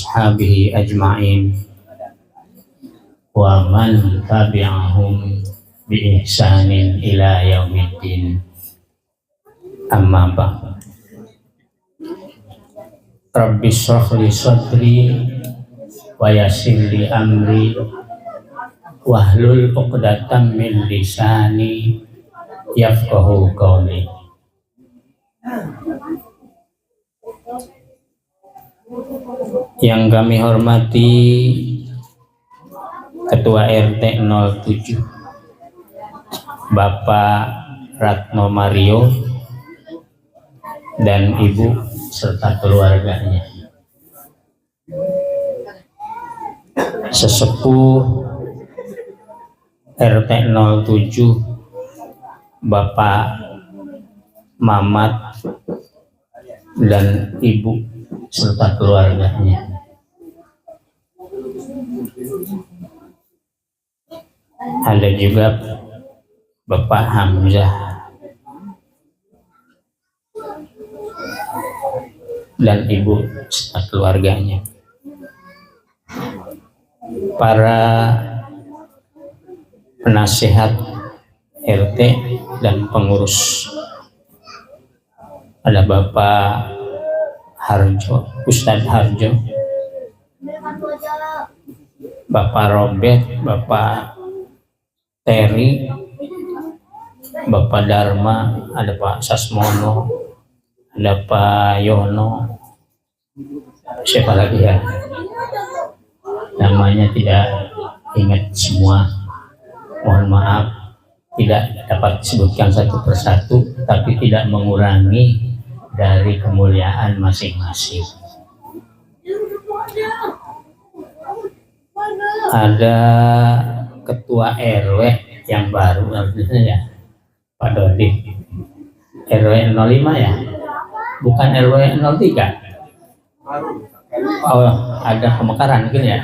ashabihi ajma'in wa man tabi'ahum bi ihsanin ila yaumiddin. Amma ba'd. Rabbi shrah li sadri wa yassir li amri wahlul 'uqdatam min lisani yafqahu qawli. Yang kami hormati Ketua RT 07 Bapak Ratno Mario dan Ibu serta keluarganya, sesepuh RT 07 Bapak Mamat dan Ibu serta keluarganya, ada juga Bapak Hamzah dan Ibu serta keluarganya, para penasihat RT dan pengurus, ada Bapak Harjo, Ustadz Harjo, Bapak Robert, Bapak Terry, Bapak Dharma, ada Pak Sasmono, ada Pak Yono, siapa lagi ya? Namanya tidak ingat semua, mohon maaf, tidak dapat disebutkan satu persatu, tapi tidak mengurangi dari kemuliaan masing-masing. Ada Ketua RW yang baru artinya ya, Pak Dodi, RW 05 ya, bukan RW 03. Oh, ada pemekaran mungkin ya.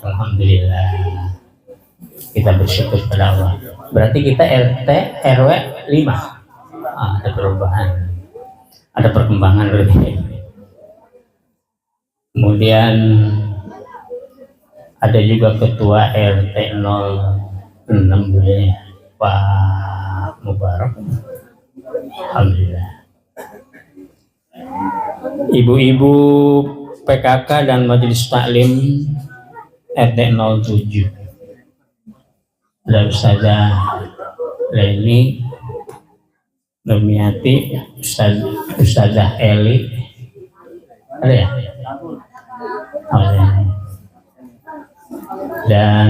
Alhamdulillah, kita bersyukur pada Allah. Berarti kita RT RW 5. Ada perubahan, ada perkembangan berarti. Kemudian ada juga Ketua RT 06 ya, Pak Mubarak. Alhamdulillah. Ibu-ibu PKK dan Majelis Taklim RT 07. Ada Ustazah Leni Nurmiati, Ustazah Eli, ada ya? Dan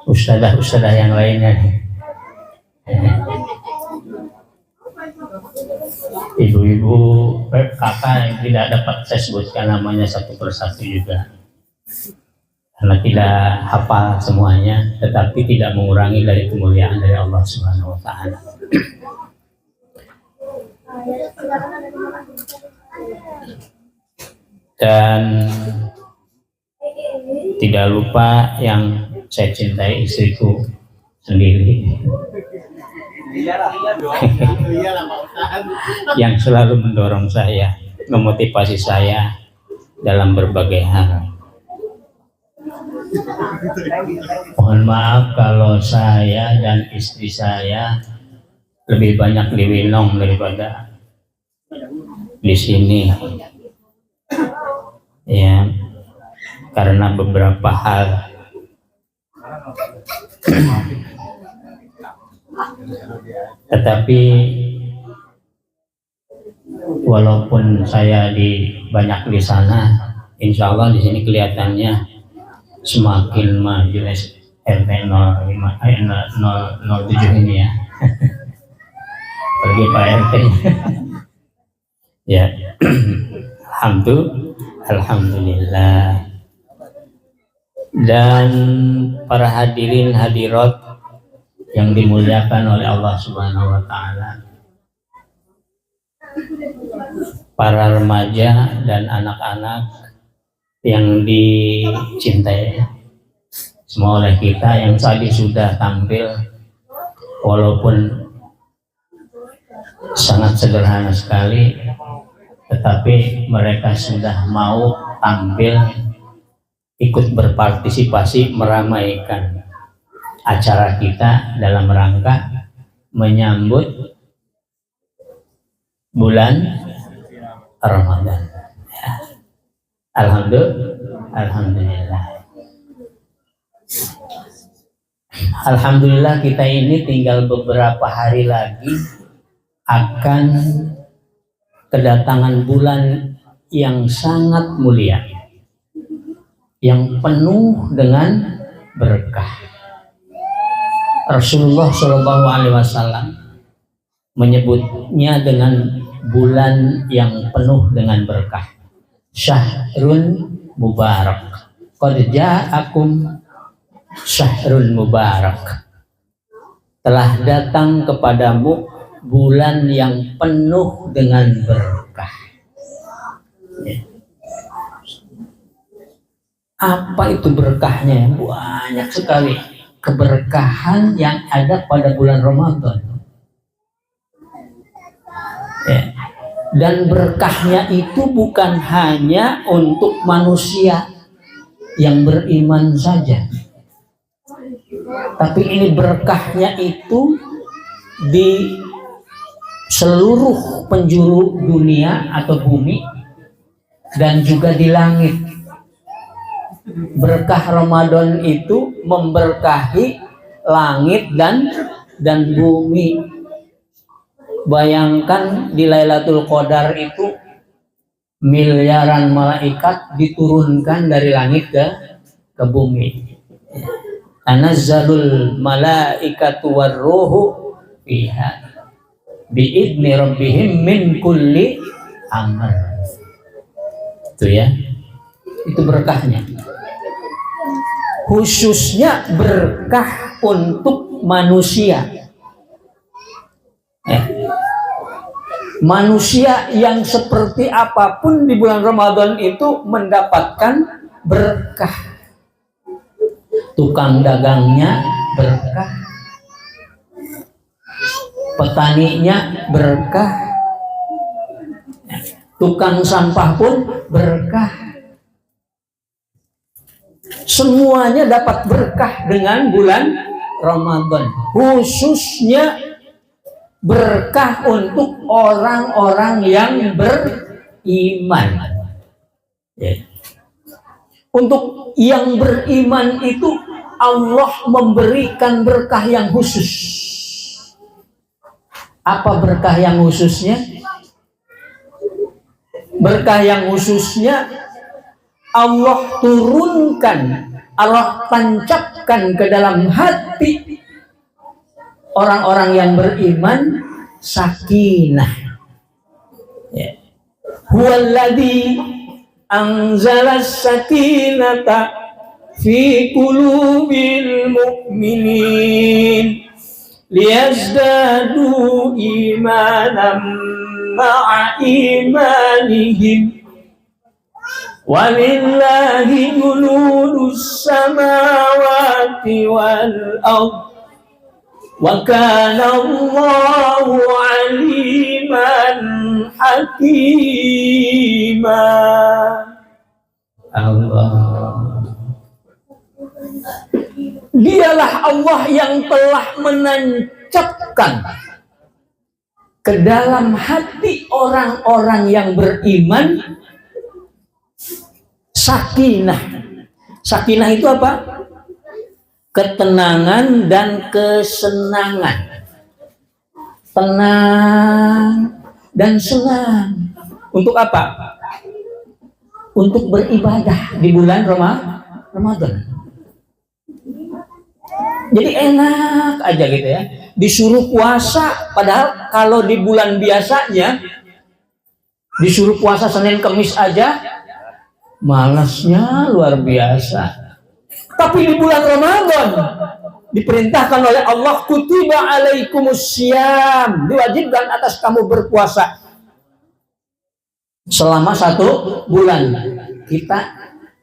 ustazah yang lainnya, ibu-ibu kakak yang tidak dapat saya sebutkan namanya satu persatu juga karena tidak hafal semuanya, tetapi tidak mengurangi dari kemuliaan dari Allah Subhanahu wa Ta'ala. Dan tidak lupa yang saya cintai, istriku sendiri yang selalu mendorong saya, memotivasi saya dalam berbagai hal. Mohon maaf kalau saya dan istri saya lebih banyak di Winong daripada di sini ya, karena beberapa hal. Tetapi walaupun saya banyak di sana, insya Allah di sini kelihatannya semakin maju RT 07 ini ya. Pergi Pak RT ya. Alhamdulillah. Dan para hadirin hadirat yang dimuliakan oleh Allah Subhanahu wa Ta'ala, para remaja dan anak-anak yang dicintai semua oleh kita, yang tadi sudah tampil walaupun sangat sederhana sekali, tetapi mereka sudah mau tampil ikut berpartisipasi meramaikan acara kita dalam rangka menyambut bulan Ramadan. Ya. Alhamdulillah. Alhamdulillah kita ini tinggal beberapa hari lagi akan kedatangan bulan yang sangat mulia, yang penuh dengan berkah. Rasulullah Shallallahu Alaihi Wasallam menyebutnya dengan bulan yang penuh dengan berkah. Syahrul Mubarak. Qad ja'akum syahrul mubarak. Telah datang kepadamu bulan yang penuh dengan berkah. Ya. Apa itu berkahnya? Banyak sekali keberkahan yang ada pada bulan Ramadan. Ya. Dan berkahnya itu bukan hanya untuk manusia yang beriman saja, tapi ini berkahnya itu di seluruh penjuru dunia atau bumi dan juga di langit. Berkah Ramadan itu memberkahi langit dan bumi. Bayangkan di Lailatul Qadar itu miliaran malaikat diturunkan dari langit ke bumi. Tanazzalul malaikatu warruhu fiha biidni rabbihim min kulli amr. Itu ya. Itu berkahnya. Khususnya berkah untuk manusia. Manusia yang seperti apapun di bulan Ramadan itu mendapatkan berkah. Tukang dagangnya berkah, petaninya berkah, tukang sampah pun berkah. Semuanya dapat berkah dengan bulan Ramadan. Khususnya berkah untuk orang-orang yang beriman. Ya. Untuk yang beriman itu Allah memberikan berkah yang khusus. Apa berkah yang khususnya? Berkah yang khususnya Allah turunkan, Allah tancapkan ke dalam hati orang-orang yang beriman sakinah. Ya. Huwallazi anzalas sakinata fi qulubil mu'minin liyazdadu imanan ma'a imanihim walillahi junudus samawati wal ardh wa kana Allahu aliman hakima. Allah, dialah Allah yang telah menancapkan ke dalam hati orang-orang yang beriman sakinah. Sakinah itu apa? Ketenangan dan kesenangan. Tenang dan senang. Untuk apa? Untuk beribadah di bulan Ramadan. Jadi enak aja gitu ya. Disuruh puasa, padahal kalau di bulan biasanya disuruh puasa Senin Kemis aja malasnya luar biasa. Tapi di bulan Ramadan diperintahkan oleh Allah, kutiba alaikumussyam, diwajibkan atas kamu berpuasa selama 1 bulan. Kita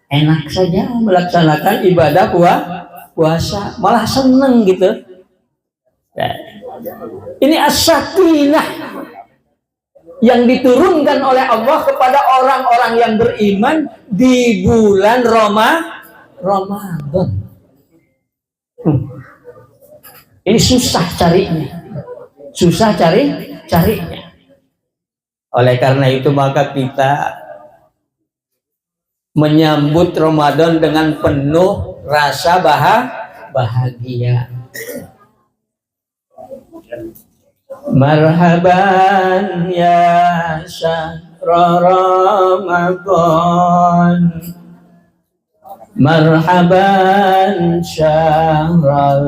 enak saja melaksanakan ibadah puasa, malah seneng gitu. Ini as-sakinah. yang diturunkan oleh Allah kepada orang-orang yang beriman di bulan Ramadan. Ini susah carinya. Susah carinya. Oleh karena itu maka kita menyambut Ramadan dengan penuh rasa bahagia. Marhaban ya syahr Ramadan, marhaban syahr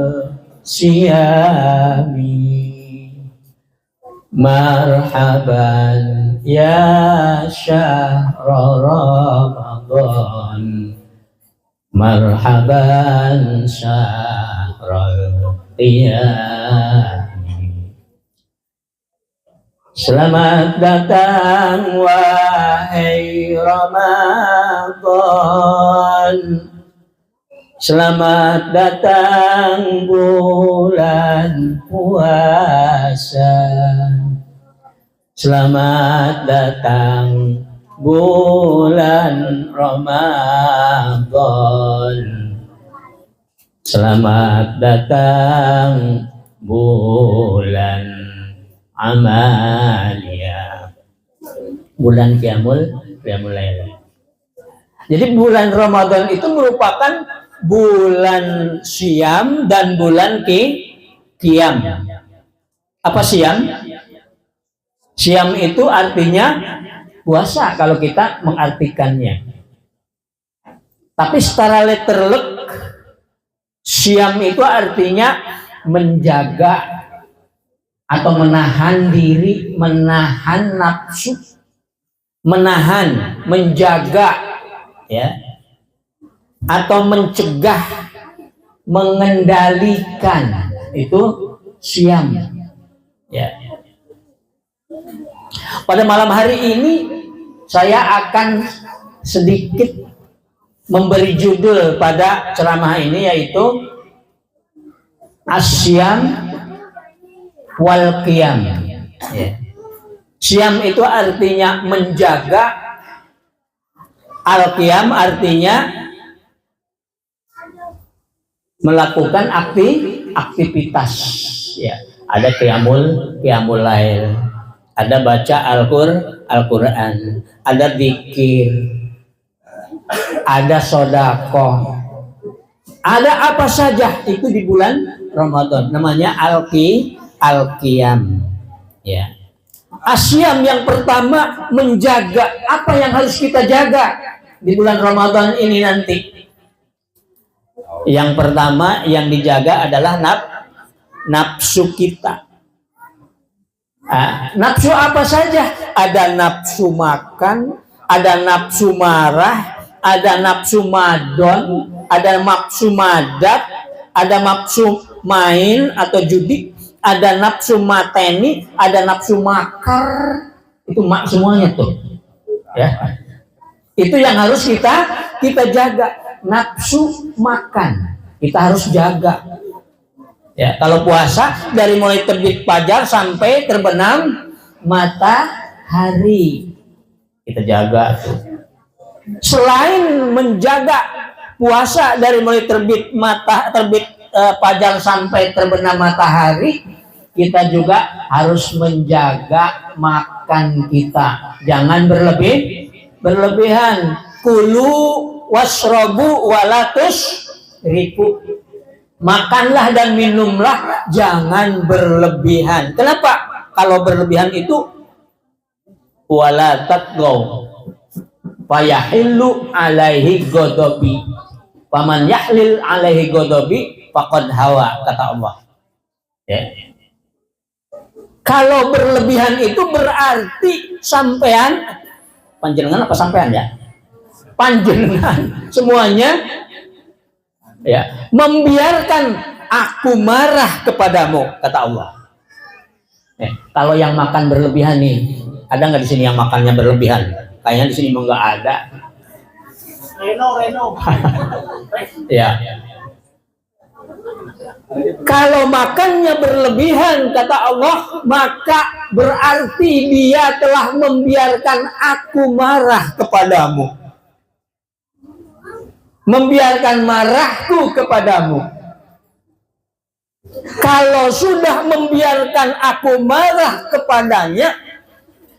siyami, marhaban ya syahr Ramadan, marhaban syahr qiyami. Selamat datang wahai Ramadan, selamat datang bulan puasa, selamat datang bulan Ramadan, selamat datang bulan Amalia, bulan Qiyamul Lail. Jadi bulan Ramadan itu merupakan bulan Syam dan bulan Qiyam. Apa Syam? Syam itu artinya puasa kalau kita mengartikannya. Tapi secara letterlek Syam itu artinya menjaga atau menahan diri, menahan nafsu, menahan, menjaga, ya, atau mencegah, mengendalikan, itu Syam. Ya. Pada malam hari ini saya akan sedikit memberi judul pada ceramah ini, yaitu Asyam wal Qiyam. Ya. Syam itu artinya menjaga, al-Qiyam artinya melakukan aktivitas. Ya. Ada Qiyamul Lail, ada baca Al-Quran, ada zikir, ada sedekah, ada apa saja itu di bulan Ramadan. Namanya Al-Qiyam. Ya. Asyam yang pertama menjaga, apa yang harus kita jaga di bulan Ramadan ini nanti? Yang pertama yang dijaga adalah nafsu kita. Nafsu apa saja? Ada nafsu makan, ada nafsu marah, ada nafsu madon, ada nafsu madat, ada nafsu main atau judi, ada nafsu mateni, ada nafsu makar. Itu semuanya tuh, ya. Itu yang harus kita jaga. Nafsu makan kita harus jaga. Ya, kalau puasa dari mulai terbit fajar sampai terbenam matahari kita jaga tuh. Selain menjaga puasa dari mulai terbit fajar sampai terbenam matahari, kita juga harus menjaga makan kita. Jangan berlebihan. Kulu wasrobu walatus ribu. Makanlah dan minumlah, jangan berlebihan. Kenapa? Kalau berlebihan itu wala tatgaw fayahillu alaihi ghadabi. Paman yahlil alaihi ghadabi faqad hawa, kata Allah. Ya. Kalau berlebihan itu berarti sampean, panjenengan apa sampean ya? Panjenengan semuanya, ya, membiarkan aku marah kepadamu, kata Allah. Kalau yang makan berlebihan nih, ada nggak di sini yang makannya berlebihan? Kayaknya di sini mau nggak ada. Reno. Ya. Kalau makannya berlebihan, kata Allah, maka berarti dia telah membiarkan aku marah kepadamu. Membiarkan marahku kepadamu. Kalau sudah membiarkan aku marah kepadanya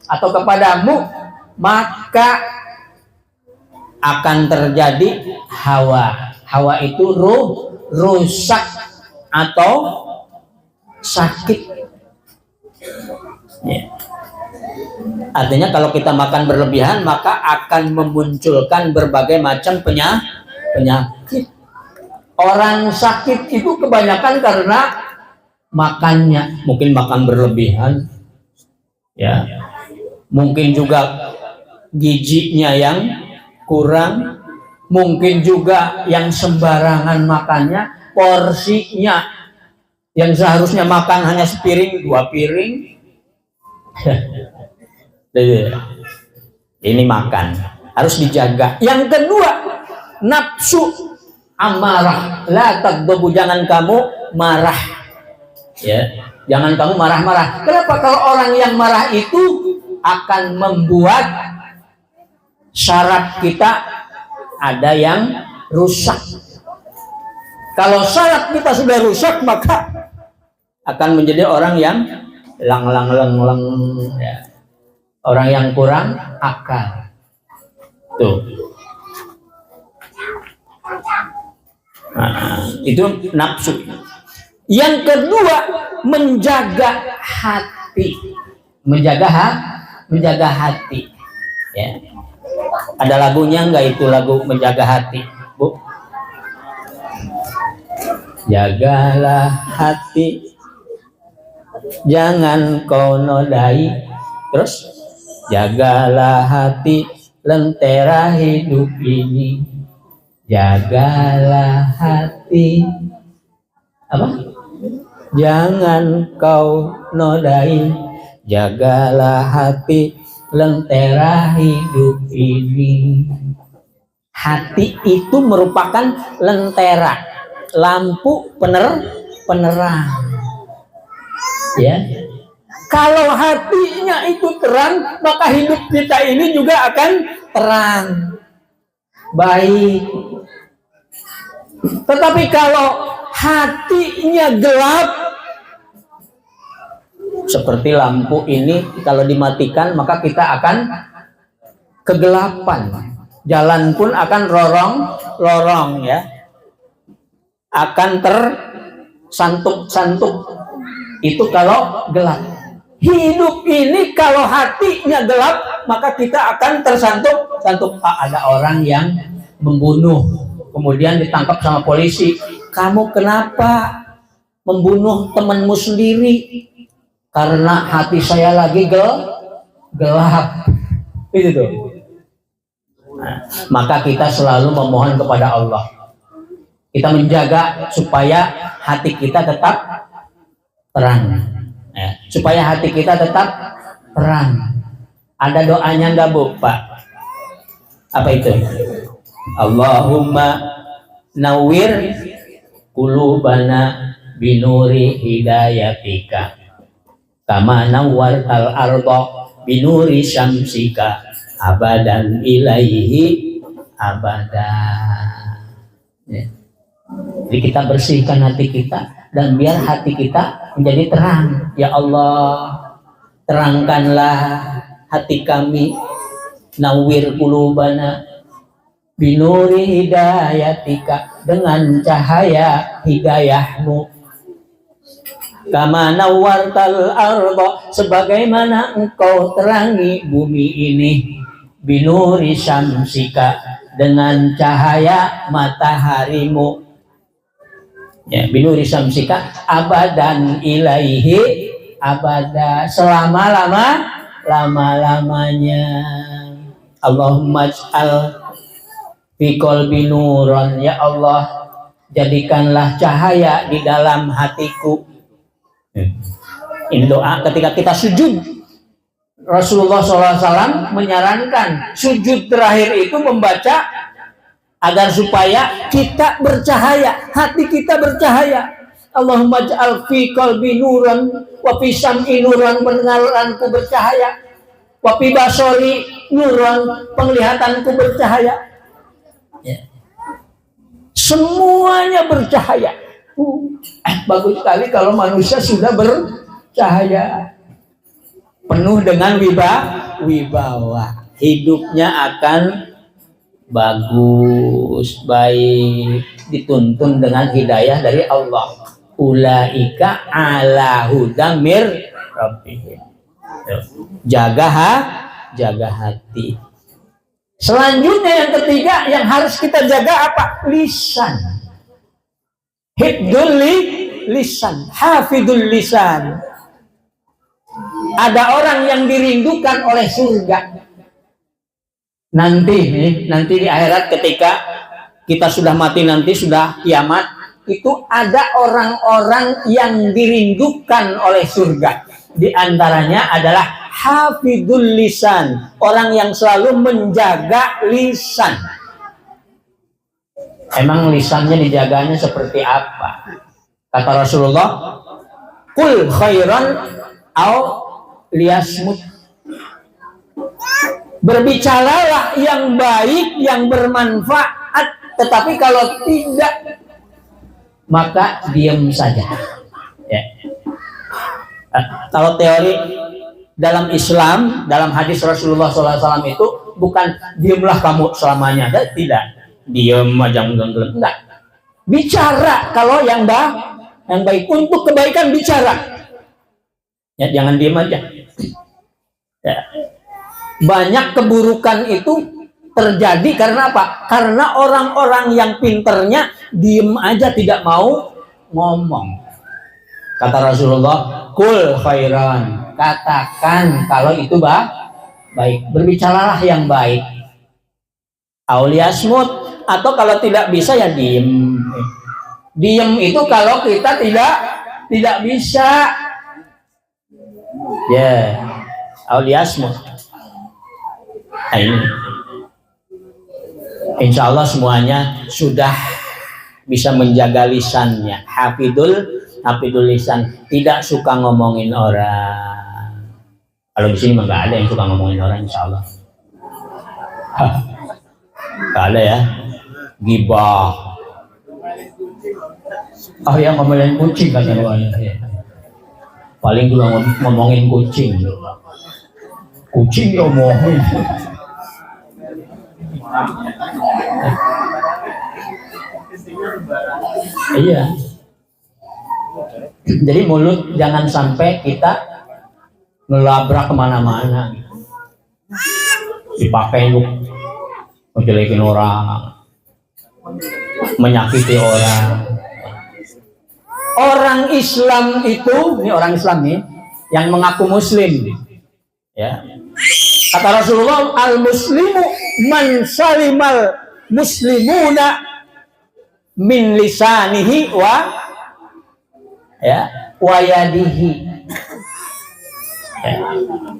atau kepadamu, maka akan terjadi hawa. Hawa itu rusak atau sakit. Ya. Artinya kalau kita makan berlebihan, maka akan memunculkan berbagai macam penyakit. Orang sakit itu kebanyakan karena makannya, mungkin makan berlebihan, ya, mungkin juga gizinya yang kurang, mungkin juga yang sembarangan makannya, porsinya yang seharusnya makan hanya sepiring, 2 piring. Ini makan harus dijaga. Yang kedua, nafsu amarah, la tagdabu, jangan kamu marah, ya, jangan kamu marah-marah. Kenapa? Kalau orang yang marah itu akan membuat syaraf kita ada yang rusak. Kalau syaraf kita sudah rusak, maka akan menjadi orang yang lang, ya, orang yang kurang akal. Tuh. Nah, itu nafsu. Yang kedua, menjaga hati. Menjaga hati. Ya. Ada lagunya enggak itu, lagu menjaga hati, Bu? Jagalah hati, jangan kau nodai. Terus, jagalah hati, lentera hidup ini. Jagalah hati, apa? Jangan kau nodai. Jagalah hati, lentera hidup ini. Hati itu merupakan lentera, lampu penerang. Ya. Kalau hatinya itu terang, maka hidup kita ini juga akan terang, baik. Tetapi kalau hatinya gelap, seperti lampu ini kalau dimatikan, maka kita akan kegelapan. Jalan pun akan lorong, ya. Akan tersantuk-santuk. Itu kalau gelap. Hidup ini kalau hatinya gelap, maka kita akan tersantuk. Ada orang yang membunuh, kemudian ditangkap sama polisi. Kamu kenapa membunuh temanmu sendiri? Karena hati saya lagi gelap. Itu tuh. Nah, maka kita selalu memohon kepada Allah. Kita menjaga supaya hati kita tetap terang. Ya, supaya hati kita tetap terang. Ada doanya enggak, Bu, Pak? Apa itu? Allahumma nawwir qulubana binuri hidayatika kama nawwartal arda binuri syamsika abadan ilaihi abada. Ya. Jadi kita bersihkan hati kita dan biar hati kita menjadi terang. Ya Allah, terangkanlah hati kami. Nawwir qulubana binuri hidayatika, dengan cahaya hidayahmu. Kama nawwartal arda, sebagaimana engkau terangi bumi ini. Binuri syamsika, dengan cahaya mataharimu. Ya, binuri syamsika abadan ilaihi abada, lama-lamanya. Allahumma ij'al fi qalbi nuran, ya Allah, jadikanlah cahaya di dalam hatiku. Ini doa ketika kita sujud. Rasulullah SAW menyarankan sujud terakhir itu membaca agar supaya kita bercahaya, hati kita bercahaya. Allahumma ja'al fi qalbi nuran wa fi sam'i nuran, pendengaranku bercahaya, wa fi basari nuran, penglihatanku bercahaya. Ya. Semuanya bercahaya. Bagus sekali kalau manusia sudah bercahaya, penuh dengan wibawa, hidupnya akan bagus, baik, dituntun dengan hidayah dari Allah. Ulaika ala hudam mir rabbihim. Jaga hati. Selanjutnya yang ketiga yang harus kita jaga apa? Lisan. Hifdzul lisan, hafidul lisan. Ada orang yang dirindukan oleh surga. Nanti di akhirat ketika kita sudah mati, nanti sudah kiamat, itu ada orang-orang yang dirindukan oleh surga. Di antaranya adalah hafidul lisan, orang yang selalu menjaga lisan. Emang lisannya dijaganya seperti apa? Kata Rasulullah, kul khairan au liyasmut. Berbicaralah yang baik, yang bermanfaat, tetapi kalau tidak, maka diam saja. Ya. Kalau teori dalam Islam, dalam hadis Rasulullah SAW itu bukan diamlah kamu selamanya, tidak. Diam aja enggak. Bicara kalau yang baik, untuk kebaikan bicara. Ya, jangan diam aja. Ya. Banyak keburukan itu terjadi karena apa? Karena orang-orang yang pinternya diem aja, tidak mau ngomong. Kata Rasulullah, kul khairan, katakan kalau itu baik, berbicaralah yang baik. Auliasmut, atau kalau tidak bisa ya diem. Diem itu kalau kita tidak bisa. Ya, auliasmut. Nah, ini insya Allah semuanya sudah bisa menjaga lisannya. Hafidul lisan, tidak suka ngomongin orang. Kalau di sini mah nggak ada yang suka ngomongin orang, insya Allah. Nggak ada ya, gibah. Oh ya, ngomongin kucing kan ya. Paling juga ngomongin kucing. Kucing ngomongin. Iya. Jadi mulut jangan sampai kita ngelabrak kemana-mana. Dipakai untuk ngejelekin orang, menyakiti orang. Orang Islam itu, ini orang Islam nih, yang mengaku Muslim, ya. Kata Rasulullah, al-muslimu man salimal muslimuna min lisanihi wa yadihi. Ya.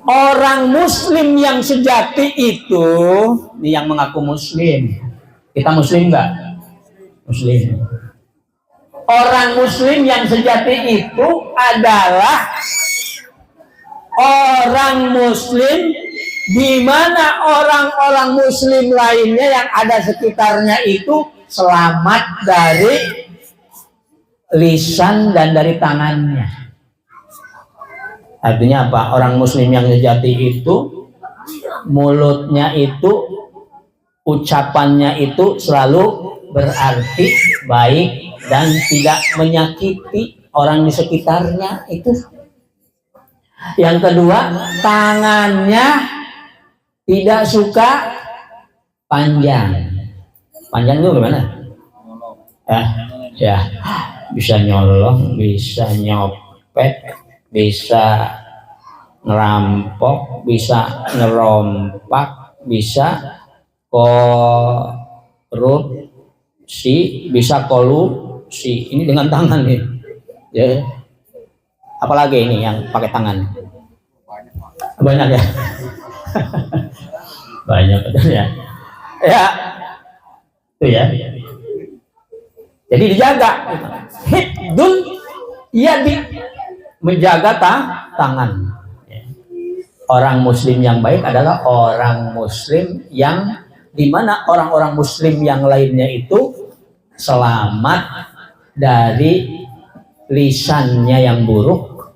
Orang Muslim yang sejati itu, ini yang mengaku Muslim. Kita Muslim nggak? Muslim. Orang Muslim yang sejati itu adalah orang Muslim di mana orang-orang Muslim lainnya yang ada sekitarnya itu selamat dari lisan dan dari tangannya. Artinya apa? Orang Muslim yang sejati itu mulutnya itu, ucapannya itu selalu berarti baik dan tidak menyakiti orang di sekitarnya itu. Yang kedua, tangannya tidak suka panjang. Panjang itu gimana? Ya, bisa nyolong, bisa nyopet, bisa ngerampok, bisa ngerompak, bisa korupsi, bisa kolusi. Ini dengan tangan nih. Ya. Apalagi ini yang pakai tangan? Banyak ya. Banyak ya. Ya. Itu ya. Jadi dijaga. Hifdzul Ya, menjaga tangan. Orang muslim yang baik adalah orang muslim yang dimana orang-orang muslim yang lainnya itu selamat dari lisannya yang buruk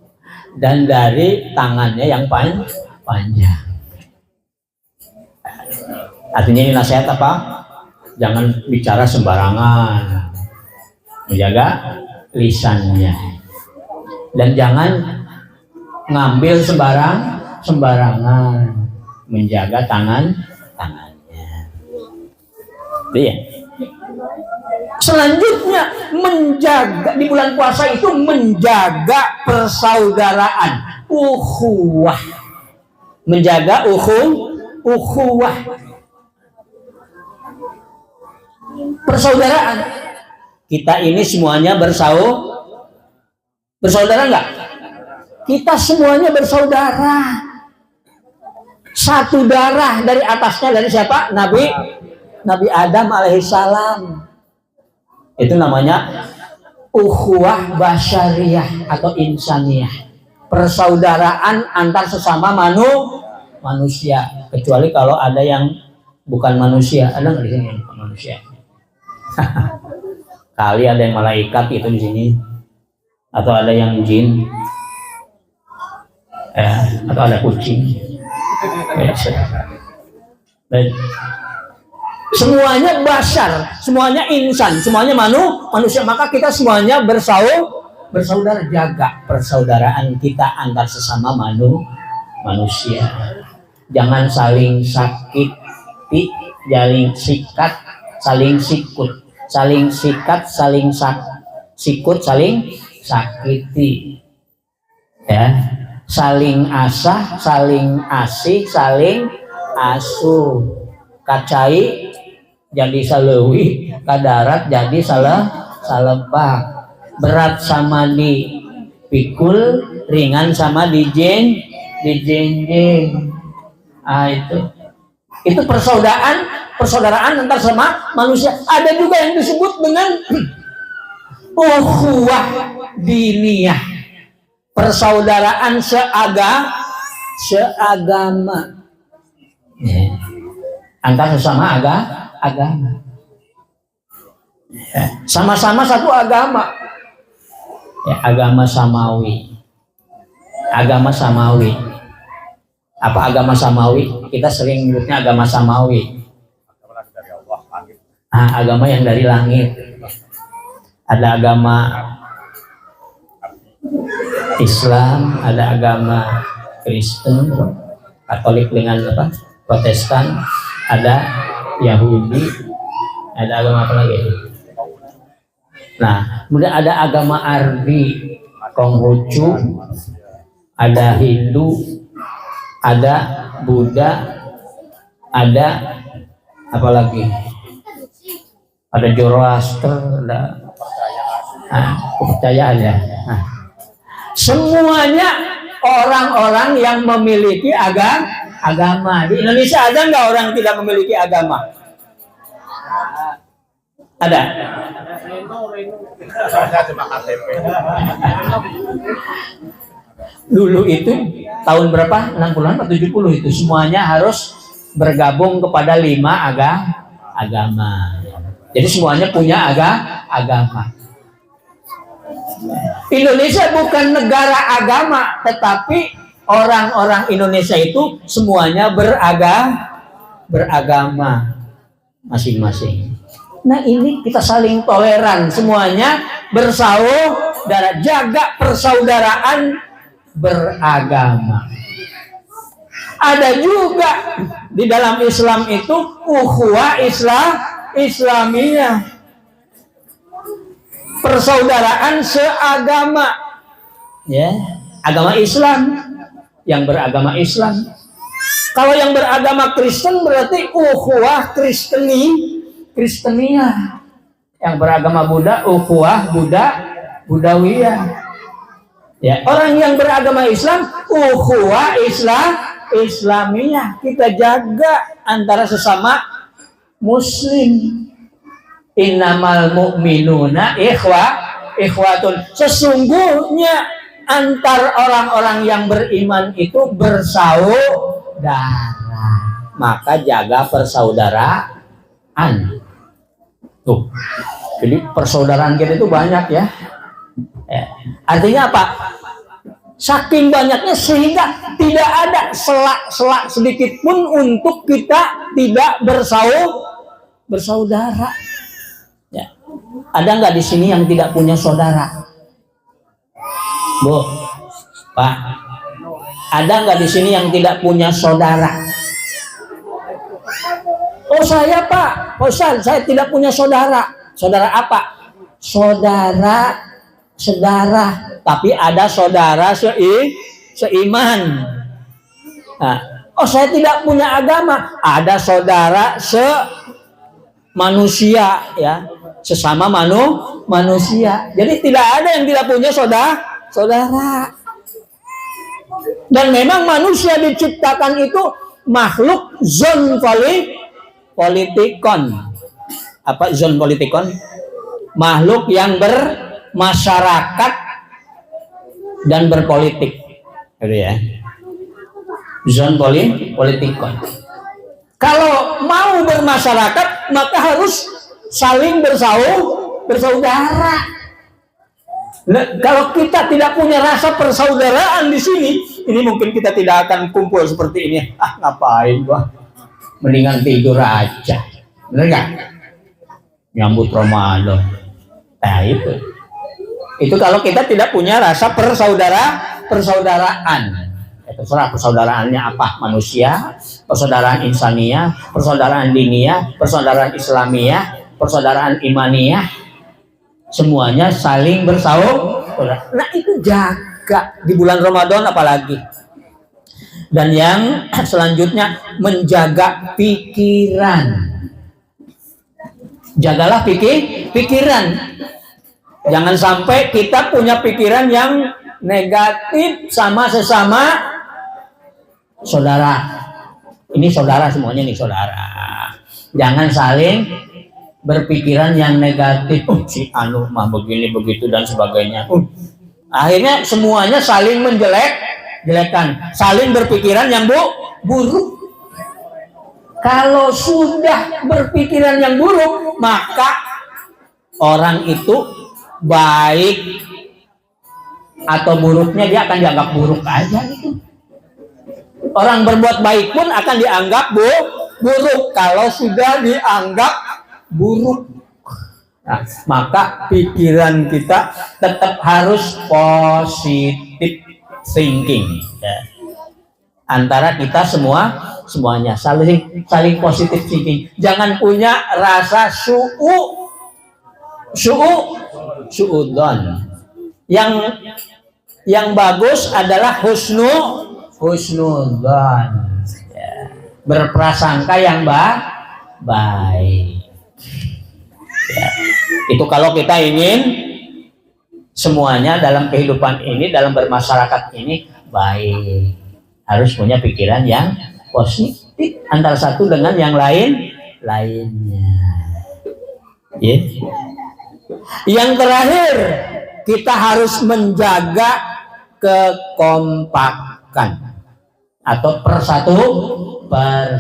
dan dari tangannya yang panjang. Artinya ini nasihat apa? Jangan bicara sembarangan, menjaga lisannya, dan jangan ngambil sembarangan, menjaga tangannya. Iya. Selanjutnya menjaga di bulan puasa itu menjaga persaudaraan, ukhuwah, menjaga ukhuwah, persaudaraan. Kita ini semuanya bersaudara enggak? Kita semuanya bersaudara. Satu darah dari atasnya dari siapa? Nabi Adam alaihissalam. Itu namanya ukhuwah basyariyah atau insaniyah. Persaudaraan antar sesama manusia. Kecuali kalau ada yang bukan manusia. Ada nggak di sini yang bukan manusia? Kali ada yang malaikat itu di sini, atau ada yang jin, atau ada kucing. Semuanya basyar, semuanya insan, semuanya manusia. Maka kita semuanya bersaudara. Jaga persaudaraan kita antar sesama manusia. Jangan saling sakiti, saling sikat, saling sikut. Saling sikat, saling sikut, saling sakiti, ya, saling asah, saling asih, saling asuh. Kacai jadi salewi, kadarat jadi salebak. Berat sama dipikul, ringan sama dijenjeng. Itu persaudaraan antar sama manusia. Ada juga yang disebut dengan ukhuwah diniyah, persaudaraan seagama, antar sesama agama, sama-sama satu agama, agama samawi. Apa agama samawi? Kita sering menyebutnya agama samawi. Agama yang dari langit. Ada agama Islam, ada agama Kristen, Katolik dengan apa? Protestan, ada Yahudi, ada agama apa lagi? Nah, kemudian ada agama Arbi, Konghucu, ada Hindu, ada Buddha, ada apa lagi? Ada Zoroaster, ada kepercayaan ya. Semuanya orang-orang yang memiliki agama. Di Indonesia ada nggak orang tidak memiliki agama? Ada. Dulu itu tahun berapa? 60-an atau 70 itu semuanya harus bergabung kepada 5 agama. Jadi semuanya punya agama. Indonesia bukan negara agama, tetapi orang-orang Indonesia itu semuanya beragama masing-masing. Nah, ini kita saling toleran, semuanya bersaudara, jaga persaudaraan beragama. Ada juga di dalam Islam itu ukhuwah Islamiyah, persaudaraan seagama, ya, agama Islam, yang beragama Islam. Kalau yang beragama Kristen berarti ukhuwah Kristeniah. Yang beragama Buddha ukhuwah Budawiyah. Ya, orang yang beragama Islam ukhuwah Islamiyah. Kita jaga antara sesama Muslim. Innamal mu'minuna ikhwatun, sesungguhnya antar orang-orang yang beriman itu bersaudara. Maka jaga persaudaraan. Tuh. Jadi persaudaraan kita itu banyak ya. Artinya apa? Saking banyaknya sehingga tidak ada selak-selak sedikit pun untuk kita tidak bersaudara. Ya. Ada nggak di sini yang tidak punya saudara? Bu, Pak, ada nggak di sini yang tidak punya saudara? Oh saya Pak, Ustaz, saya tidak punya saudara. Saudara apa? Saudara, tapi ada saudara seiman. Nah, oh saya tidak punya agama. Ada saudara manusia ya, sesama manusia. Jadi tidak ada yang tidak punya saudara. Dan memang manusia diciptakan itu makhluk zon politikon. Apa zon politikon? Makhluk yang bermasyarakat dan berpolitik, gitu ya. Zon politikon. Kalau mau bermasyarakat maka harus saling bersaudara. Nah, kalau kita tidak punya rasa persaudaraan di sini, ini mungkin kita tidak akan kumpul seperti ini. Ngapain gua? Mendingan tidur aja. Bener nggak? Nyambut Ramadan. Nah itu kalau kita tidak punya rasa persaudaraan. Terserah persaudaraannya apa, manusia, persaudaraan insaniyah, persaudaraan diniyah, persaudaraan islamiyah, persaudaraan imaniyah, semuanya saling bersaudara. Nah itu jaga di bulan Ramadan apalagi. Dan yang selanjutnya menjaga pikiran. Jagalah pikiran. Jangan sampai kita punya pikiran yang negatif sama sesama saudara. Ini saudara semuanya nih saudara. Jangan saling berpikiran yang negatif. Si anu mah begini begitu dan sebagainya. Akhirnya semuanya saling menjelek-jelekan, saling berpikiran yang buruk. Kalau sudah berpikiran yang buruk, maka orang itu baik atau buruknya dia akan dianggap buruk aja gitu. Orang berbuat baik pun akan dianggap buruk kalau sudah dianggap buruk. Nah, maka pikiran kita tetap harus positive thinking. Ya. Antara kita semuanya saling positive thinking. Jangan punya rasa suudzon. Yang bagus adalah husnudzon. Ya. Berprasangka yang baik. Ya. Itu kalau kita ingin semuanya dalam kehidupan ini, dalam bermasyarakat ini baik, harus punya pikiran yang positif antara satu dengan yang lainnya. Yeah. Yang terakhir, kita harus menjaga kekompakan atau persatuan.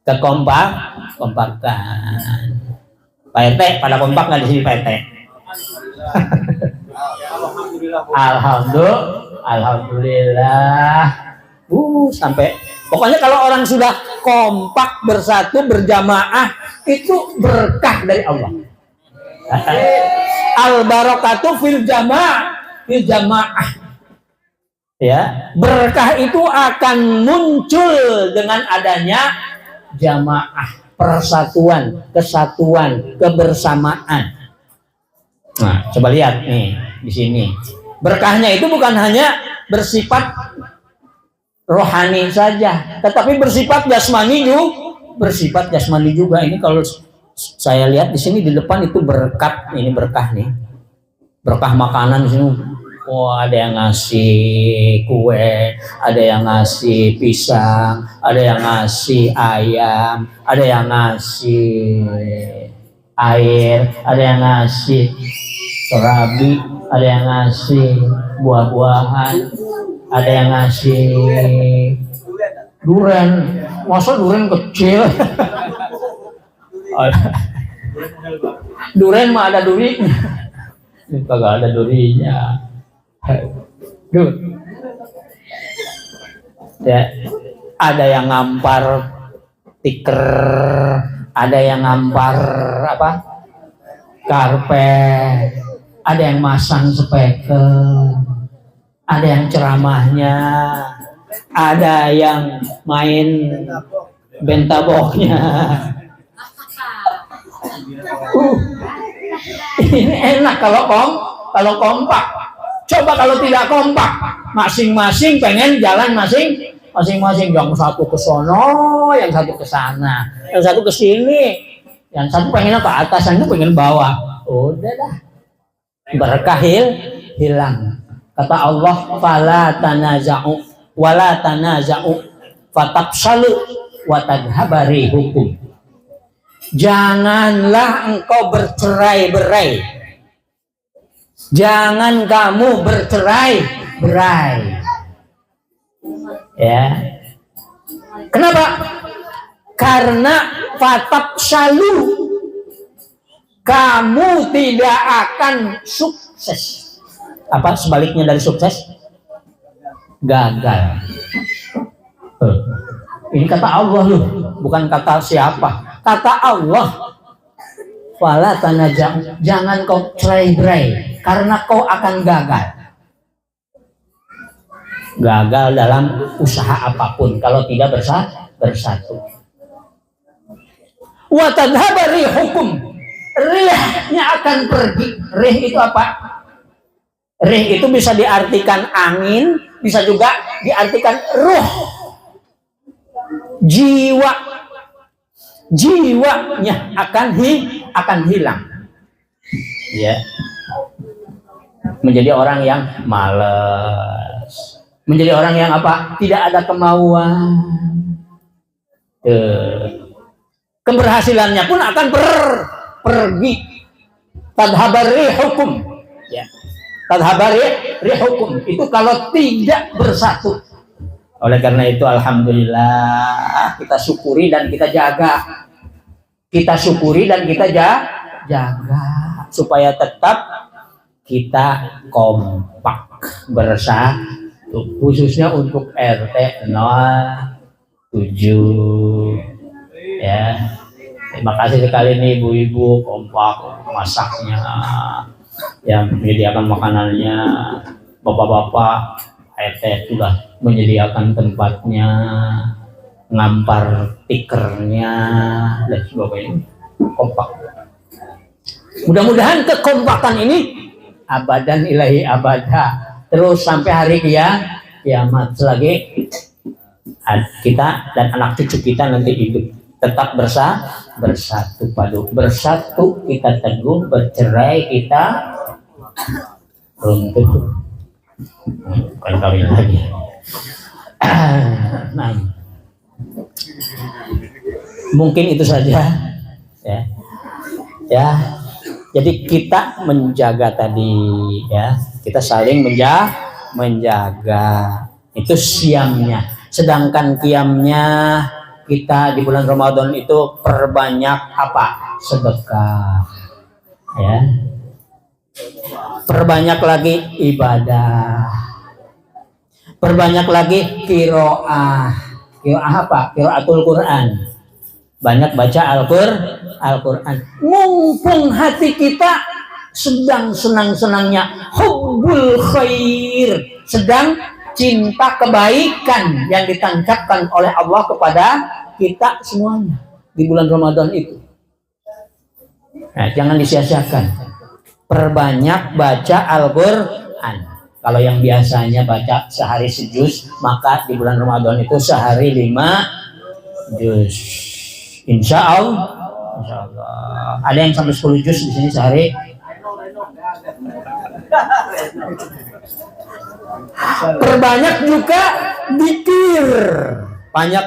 Kekompakan. Pak RT pada kompak nggak di sini Pak RT? Alhamdulillah. Sampai pokoknya kalau orang sudah kompak bersatu berjamaah itu berkah dari Allah. Al barakatu fil jamaah. Ya, berkah itu akan muncul dengan adanya jamaah, persatuan, kesatuan, kebersamaan. Nah, coba lihat nih di sini. Berkahnya itu bukan hanya bersifat rohani saja, tetapi bersifat jasmani juga. Ini kalau saya lihat di sini di depan itu berkat, ini berkah nih. Berkah makanan di sini. Oh, ada yang ngasih kue, ada yang ngasih pisang, ada yang ngasih ayam, ada yang ngasih air, ada yang ngasih serabi, ada yang ngasih buah-buahan, ada yang ngasih duren. Masa duren kecil? Duren mah ada durinya. Kagak ada durinya. Duh. Ya, ada yang ngampar tiker, ada yang ngampar apa? Karpet, ada yang masang speaker, ada yang ceramahnya, ada yang main bentaboknya. Ini enak kalau kompak. Coba kalau tidak kompak, masing-masing pengen jalan masing-masing. Yang satu ke sono, yang satu ke sana, yang satu ke sini, yang satu pengen ke atas, yang satu pengen bawah. Udah dah, berkah hilang. Kata Allah, fala tanaza'u wala tanaza'u fatafsalu wa tadhhabari hukum. Janganlah engkau bercerai-berai. Jangan kamu bercerai-berai. Ya. Kenapa? Karena fatafsalu, kamu tidak akan sukses. Apa sebaliknya dari sukses? Gagal. Ini kata Allah loh, bukan kata siapa. Kata Allah, fala tanaza'u, jangan kau cerai-berai karena kau akan gagal. Gagal dalam usaha apapun kalau tidak bersatu. Wa tadhhabari hukum, rihnya akan pergi. Rih itu apa? Rih itu bisa diartikan angin, bisa juga diartikan ruh, jiwanya akan hilang. Ya. Menjadi orang yang malas, menjadi orang yang apa? Tidak ada kemauan. Keberhasilannya pun akan pergi. Tadhhabari hukum. Ya. Tadhhabari hukum itu kalau tidak bersatu. Oleh karena itu alhamdulillah kita syukuri dan kita jaga. Kita syukuri dan kita jaga supaya tetap kita kompak bersatu, khususnya untuk RT 07 ya. Terima kasih sekali nih ibu-ibu kompak masaknya, yang menyediakan makanannya, bapak-bapak RT sudah menyediakan tempatnya, ngampar tikernya dan sebagainya. Kompak. Mudah-mudahan kekompakan ini abadan ilahi abada, terus sampai hari kiamat selagi kita dan anak cucu kita nanti hidup tetap bersatu padu, bersatu kita teguh, bercerai kita runtuh. Kan kawin lagi. Nah, mungkin itu saja ya. Jadi kita menjaga tadi ya, kita saling menjaga itu siamnya. Sedangkan qiyamnya kita di bulan Ramadan itu perbanyak apa? Sedekah ya. Perbanyak lagi ibadah. Perbanyak lagi qiraah. Qiraah apa? Qiraatul Quran. Banyak baca Al-Quran. Mumpung hati kita sedang senang-senangnya hubbul khair, sedang cinta kebaikan yang ditancapkan oleh Allah kepada kita semuanya di bulan Ramadan itu. Nah, jangan disia-siakan. Perbanyak baca Al-Quran. Kalau yang biasanya baca sehari sejuz, maka di bulan Ramadan itu sehari 5 juz. Insya Allah. Ada yang sampai 10 juz di sini sehari. Perbanyak juga dikir. Banyak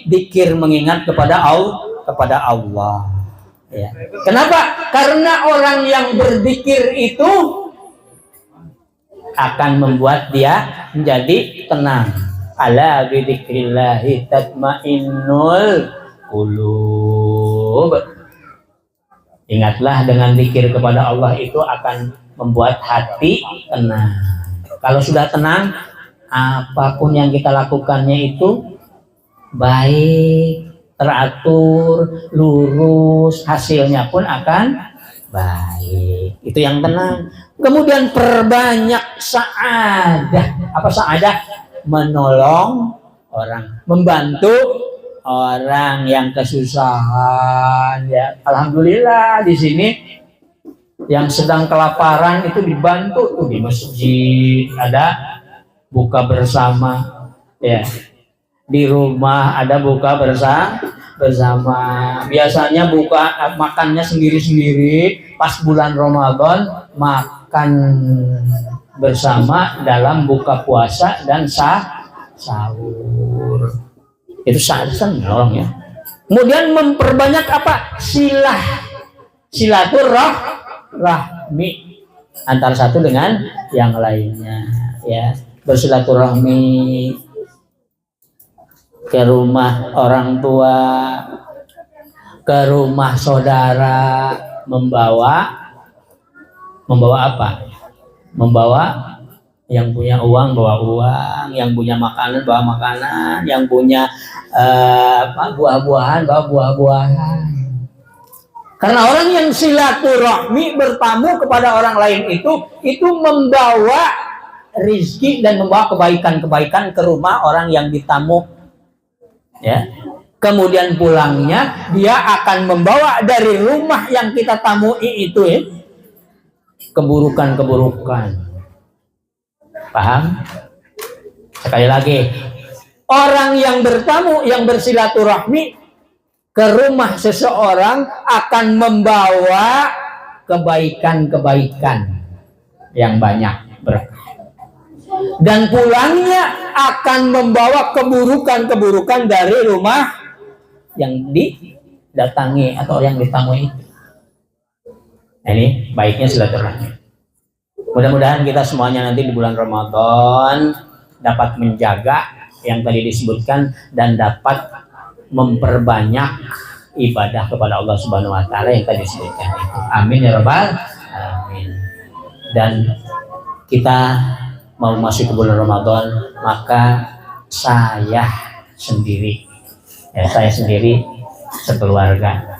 dikir mengingat kepada Allah. Ya. Kenapa? Karena orang yang berzikir itu akan membuat dia menjadi tenang. Ala bidzikrillahi tatmainnul qulub. Ingatlah, dengan zikir kepada Allah itu akan membuat hati tenang. Kalau sudah tenang, apapun yang kita lakukannya itu baik, teratur, lurus, hasilnya pun akan baik. Itu yang tenang. Kemudian perbanyak sa'adah. Apa sa'adah? Menolong orang, membantu orang yang kesusahan. Ya, alhamdulillah di sini yang sedang kelaparan itu dibantu tuh di masjid, ada buka bersama, ya. Di rumah ada buka bersama. Biasanya buka makannya sendiri-sendiri. Pas bulan Ramadan makan bersama dalam buka puasa dan sahur. Itu sangat nolong ya. Kemudian memperbanyak apa? Silaturahmi antara satu dengan yang lainnya, ya. Bersilaturahmi ke rumah orang tua, ke rumah saudara, membawa apa? Membawa, yang punya uang bawa uang, yang punya makanan bawa makanan, yang punya buah-buahan bawa buah-buahan. Karena orang yang silaturahmi, bertamu kepada orang lain itu membawa rizki dan membawa kebaikan-kebaikan ke rumah orang yang ditamu. Ya. Kemudian pulangnya dia akan membawa dari rumah yang kita tamui itu keburukan-keburukan. Paham? Sekali lagi, orang yang bertamu, yang bersilaturahmi ke rumah seseorang akan membawa kebaikan-kebaikan yang banyak, dan pulangnya akan membawa keburukan-keburukan dari rumah yang didatangi atau yang ditamui. Nah, ini baiknya silaturahmi. Mudah-mudahan kita semuanya nanti di bulan Ramadan dapat menjaga yang tadi disebutkan dan dapat memperbanyak ibadah kepada Allah Subhanahu wa taala yang tadi disebutkan itu. Amin ya rabbal alamin. Dan kita mau masuk ke bulan Ramadan, maka saya sendiri sekeluarga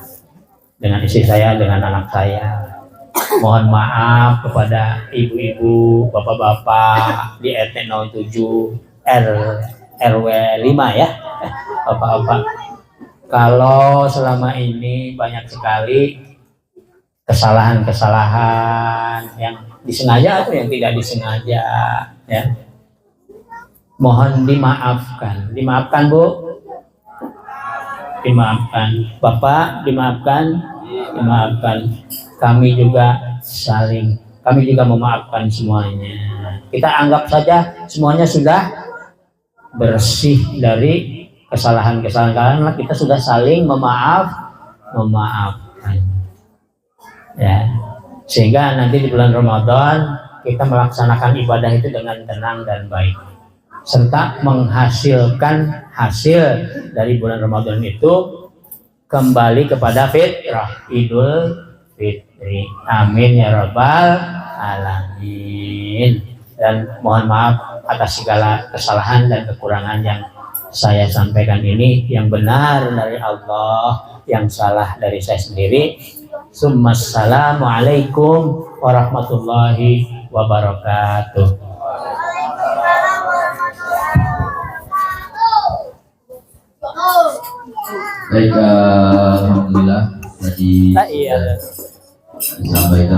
dengan istri saya, dengan anak saya, mohon maaf kepada ibu-ibu, bapak-bapak di RT 07 RW 5 ya, bapak-bapak. Kalau selama ini banyak sekali kesalahan-kesalahan yang disengaja atau yang tidak disengaja, ya. Mohon dimaafkan. Dimaafkan, Bu. Dimaafkan. Bapak, dimaafkan. Dimaafkan. Kami juga memaafkan semuanya. Kita anggap saja semuanya sudah bersih dari kesalahan-kesalahan, karena kita sudah saling memaafkan. Ya. Sehingga nanti di bulan Ramadan kita melaksanakan ibadah itu dengan tenang dan baik, serta menghasilkan hasil dari bulan Ramadan itu kembali kepada fitrah, Idul Fitri. Amin ya rabbal alamin. Dan mohon maaf atas segala kesalahan dan kekurangan yang saya sampaikan ini. Yang benar dari Allah, yang salah dari saya sendiri. Assalamualaikum warahmatullahi wabarakatuh. Baik, alhamdulillah tadi disampaikan